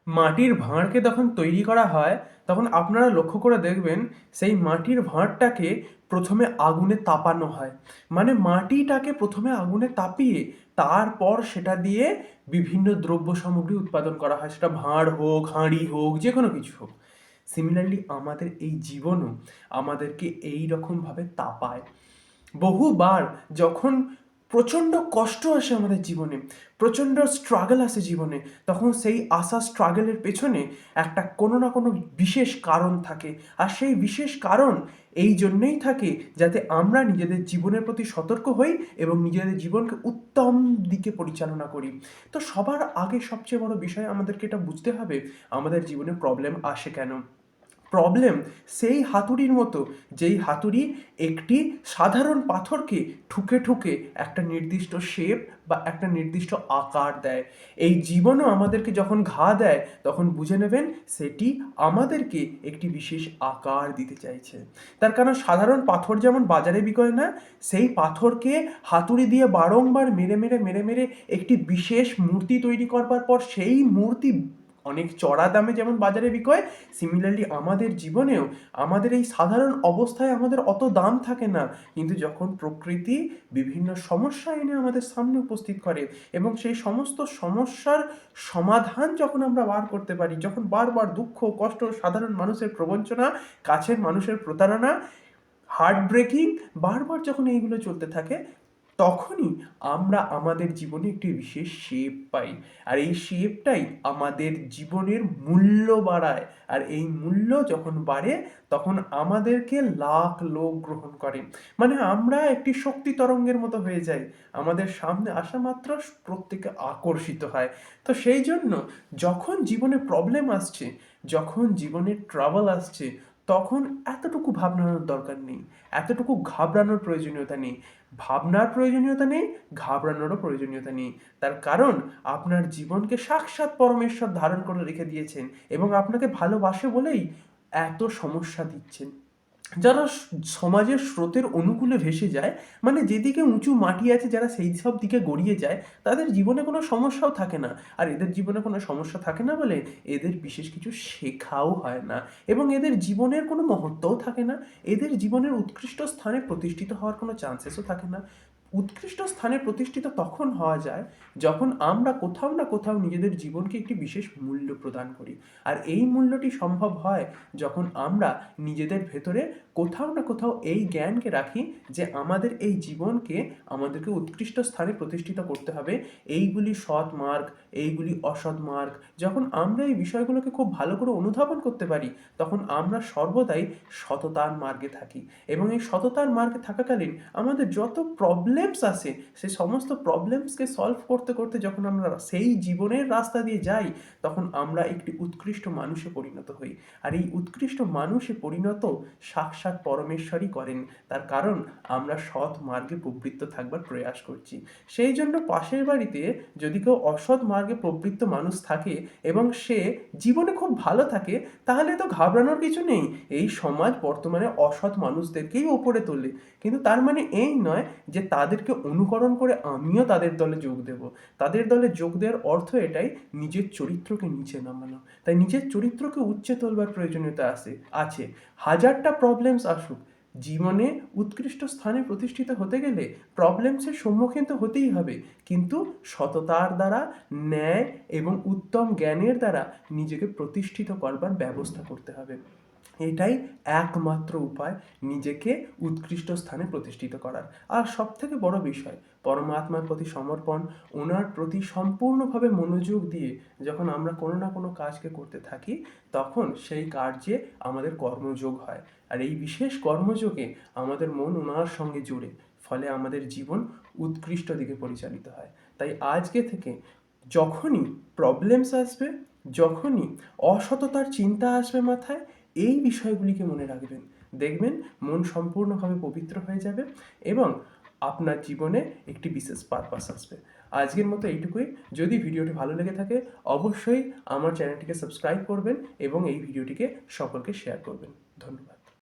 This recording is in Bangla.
মাটির ভাঁড়কে যখন তৈরি করা হয় তখন আপনারা লক্ষ্য করে দেখবেন সেই মাটির ভাঁড়টাকে প্রথমে আগুনে তাপানো হয়। মানে মাটিটাকে প্রথমে আগুনে তাপিয়ে তারপর সেটা দিয়ে বিভিন্ন দ্রব্য সামগ্রী উৎপাদন করা হয়, সেটা ভাঁড় হোক, হাঁড়ি হোক, যে কোনো কিছু হোক। সিমিলারলি আমাদের এই জীবনও আমাদেরকে এই রকমভাবে তাপায়। বহুবার যখন প্রচণ্ড কষ্ট আসে আমাদের জীবনে, প্রচণ্ড স্ট্রাগল আসে জীবনে, তখন সেই আসা স্ট্রাগলের পেছনে একটা কোনো না কোনো বিশেষ কারণ থাকে। আর সেই বিশেষ কারণ এই জন্যই থাকে যাতে আমরা নিজেদের জীবনের প্রতি সতর্ক হই এবং নিজেদের জীবনকে উত্তম দিকে পরিচালনা করি। তো সবার আগে সবচেয়ে বড় বিষয় আমাদেরকে এটা বুঝতে হবে আমাদের জীবনে প্রবলেম আসে কেন। প্রবলেম সেই হাতুড়ির মতো, যেই হাতুড়ি একটি সাধারণ পাথরকে ঠুকে ঠুকে একটা নির্দিষ্ট শেপ বা একটা নির্দিষ্ট আকার দেয়। এই জীবনও আমাদেরকে যখন ঘা দেয় তখন বুঝে নেবেন সেটি আমাদেরকে একটি বিশেষ আকার দিতে চাইছে। তার কারণ সাধারণ পাথর যেমন বাজারে বিকয় না, সেই পাথরকে হাতুড়ি দিয়ে বারংবার মেরে মেরে মেরে মেরে একটি বিশেষ মূর্তি তৈরি করবার পর সেই মূর্তি অনেক চড়া দামে যেমন বাজারে বিকয়, সিমিলারলি আমাদের জীবনেও আমাদের এই সাধারণ অবস্থায় আমাদের অত দাম থাকে না, কিন্তু যখন প্রকৃতি বিভিন্ন সমস্যা এনে আমাদের সামনে উপস্থিত করে এবং সেই সমস্ত সমস্যার সমাধান যখন আমরা বার করতে পারি, যখন বারবার দুঃখ কষ্ট, সাধারণ মানুষের প্রবঞ্চনা, কাছের মানুষের প্রতারণা, হার্ট ব্রেকিং বারবার যখন এইগুলো চলতে থাকে, তখনই আমরা আমাদের জীবনে একটি বিশেষ শেপ পাই। আর এই শেপটাই আমাদের জীবনের মূল্য বাড়ায়। আর এই মূল্য যখন বাড়ে তখন আমাদেরকে লাখ লোক গ্রহণ করে। মানে আমরা একটি শক্তি তরঙ্গের মতো হয়ে যাই, আমাদের সামনে আসা মাত্র প্রত্যেকে আকর্ষিত হয়। তো সেই জন্য যখন জীবনে প্রবলেম আসছে, যখন জীবনে ট্রাবল আসছে, তখন এতটুকু ভাবনার দরকার নেই, এতটুকু ঘাবড়ানোর প্রয়োজনীয়তা নেই। ভাবনার প্রয়োজনীয়তা নেই, ঘাবড়ানোরও প্রয়োজনীয়তা নেই। তার কারণ আপনার জীবনকে সাক্ষাৎ পরমেশ্বর ধারণ করে রেখে দিয়েছেন এবং আপনাকে ভালোবাসে বলেই এত সমস্যা দিচ্ছেন। যারা সমাজের স্রোতের অনুকূলে ভেসে যায়, মানে যেদিকে উঁচু মাটি আছে যারা সেই সব দিকে গড়িয়ে যায়, তাদের জীবনে কোনো সমস্যাও থাকে না। আর এদের জীবনে কোনো সমস্যা থাকে না বলে এদের বিশেষ কিছু শেখাও হয় না এবং এদের জীবনের কোনো মহত্বও থাকে না। এদের জীবনের উৎকৃষ্ট স্থানে প্রতিষ্ঠিত হওয়ার কোনো চান্সেসও থাকে না। উৎকৃষ্ট স্থানে প্রতিষ্ঠিত তখন হওয়া যায় যখন আমরা কোথাও না কোথাও নিজেদের জীবনকে একটি বিশেষ মূল্য প্রদান করি। আর এই মূল্যটি সম্ভব হয় যখন আমরা নিজেদের ভেতরে কোথাও না কোথাও এই জ্ঞানকে রাখি যে আমাদের এই জীবনকে আমাদেরকে উৎকৃষ্ট স্থানে প্রতিষ্ঠিত করতে হবে। এইগুলি সৎ মার্গ, এইগুলি অসৎ মার্গ। যখন আমরা এই বিষয়গুলোকে খুব ভালো করে অনুধাবন করতে পারি, তখন আমরা সর্বদাই সততার মার্গে থাকি এবং এই সততার মার্গে থাকাকালীন আমাদের যত প্রবলেমস আসে সেই সমস্ত প্রবলেমসকে সলভ করতে করতে যখন আমরা সেই জীবনের রাস্তা দিয়ে যাই, তখন আমরা একটি উৎকৃষ্ট মানুষে পরিণত হই। আর এই উৎকৃষ্ট মানুষে পরিণত সাক্ষাৎ পরমেশ্বরই করেন। তার কারণ আমরা সৎ মার্গে প্রবৃত্ত থাকবার প্রয়াস করছি। সেই জন্য পাশের বাড়িতে যদি কেউ অসৎ মার্গে প্রবৃত্ত মানুষ থাকে এবং সে জীবনে খুব ভালো থাকে, তাহলে তো ঘাবড়ানোর কিছু নেই। এই সমাজ বর্তমানে অসৎ মানুষদেরকেই ওপরে তোলে, কিন্তু তার মানে এই নয় যে তাদেরকে অনুকরণ করে আমিও তাদের দলে যোগ দেব। তাদের দলে যোগ দেওয়ার অর্থ এটাই, নিজের চরিত্রকে নিচে নামানো। তাই নিজের চরিত্রকে উচ্চে তোলবার প্রয়োজনীয়তা আছে। হাজারটা প্রবলেমস আসুক, জীবনে উৎকৃষ্ট স্থানে প্রতিষ্ঠিত হতে গেলে প্রবলেমসের সম্মুখীন তো হতেই হবে, কিন্তু সততার দ্বারা, ন্যায় এবং উত্তম জ্ঞানের দ্বারা নিজেকে প্রতিষ্ঠিত করবার ব্যবস্থা করতে হবে। এটাই একমাত্র উপায় নিজেকে উৎকৃষ্ট স্থানে প্রতিষ্ঠিত করার। আর সবথেকে বড় বিষয়, পরমাত্মার প্রতি সমর্পণ, ওনার প্রতি সম্পূর্ণভাবে মনোযোগ দিয়ে যখন আমরা কোনো না কোনো কাজকে করতে থাকি, তখন সেই কার্যে আমাদের কর্মযোগ হয়। আর এই বিশেষ কর্মযোগে আমাদের মন ওনার সঙ্গে জুড়ে, ফলে আমাদের জীবন উৎকৃষ্ট দিকে পরিচালিত হয়। তাই আজকে থেকে যখনই প্রবলেমস আসবে, যখনই অসততার চিন্তা আসবে মাথায়, এই বিষয়গুলিকে মনে রাখবেন। দেখবেন মন সম্পূর্ণভাবে পবিত্র হয়ে যাবে এবং আপনার জীবনে একটি বিশেষ পারপাস আসবে। আজকের মতো এইটুকুই। যদি ভিডিওটি ভালো লেগে থাকে অবশ্যই আমার চ্যানেলটিকে সাবস্ক্রাইব করবেন এবং এই ভিডিওটিকে সকলকে শেয়ার করবেন। ধন্যবাদ।